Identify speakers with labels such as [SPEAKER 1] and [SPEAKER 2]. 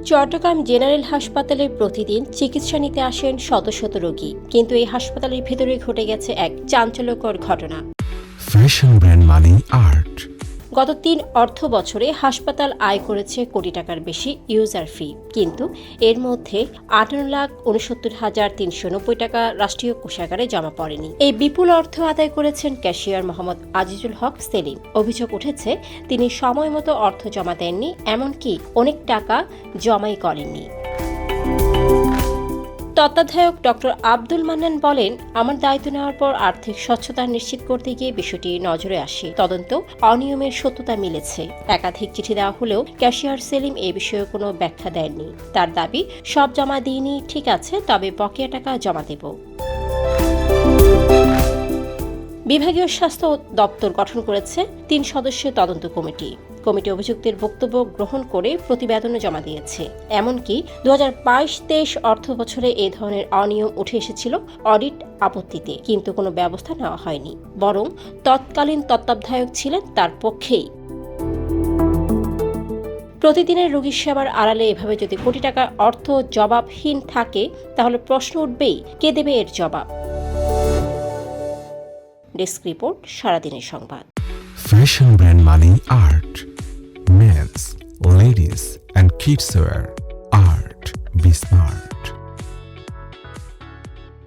[SPEAKER 1] Chittagong general হাসপাতালে প্রতিদিন চিকিৎসা নিতে আসেন শত শত রোগী, কিন্তু এই হাসপাতালের ভেতরে ঘটে গেছে এক চাঞ্চল্যকর ঘটনা।
[SPEAKER 2] ফ্যাশন ব্র্যান্ড মানে আর্ট।
[SPEAKER 1] গত ৩ অর্থ বছরে হাসপাতাল আয় করেছে কোটি টাকার বেশি ইউজার ফি, কিন্তু এর মধ্যে ৫৮,৬৯,৩৯০ টাকা রাষ্ট্রীয় কোষাগারে জমা পড়েনি। এই বিপুল অর্থ আদায় করেছেন ক্যাশিয়ার মোহাম্মদ আজিজুল হক সেলিম। অভিযোগ উঠেছে তিনি সময় মতো অর্থ জমা দেননি, এমনকি অনেক টাকা জমাই করেননি। তত্ত্বাবধায়ক ডক্টর আব্দুল মান্নান বলেন, আমার দায়িত্ব নেওয়ার পর আর্থিক স্বচ্ছতা নিশ্চিত করতে গিয়ে বিষয়টি নজরে আসে। তদন্ত অনিয়মের সত্যতা মিলেছে। একাধিক চিঠি দেওয়া হলেও ক্যাশিয়ার সেলিম এ বিষয়ে কোনো ব্যাখ্যা দেননি। তার দাবি, সব জমা দিইনি, ঠিক আছে, তবে বকেয়া টাকা জমা দেব। বিভাগীয় স্বাস্থ্য দপ্তর গঠন করেছে ৩ সদস্যের তদন্ত কমিটি। কমিটি অভিযুক্তের বক্তব্য গ্রহণ করে প্রতিবেদনও জমা দিয়েছে। এমনকি ২০২২-২৩ অর্থ বছরে এ ধরনের অনিয়ম উঠে এসেছিল অডিট আপত্তিতে, কিন্তু কোনো ব্যবস্থা নেওয়া হয়নি, বরং তৎকালীন তত্ত্বাবধায়ক ছিলেন তার পক্ষেই। প্রতিদিনের রোগীর সেবার আড়ালে এভাবে যদি কোটি টাকার অর্থ জবাবহীন থাকে, তাহলে প্রশ্ন উঠবেই, কে দেবে এর জবাব? ডেস্ক রিপোর্ট, সারাদিনের সংবাদ।
[SPEAKER 2] ফ্যাশন ব্র্যান্ড মানে art. Men's, ladies and kids wear. Art, be smart.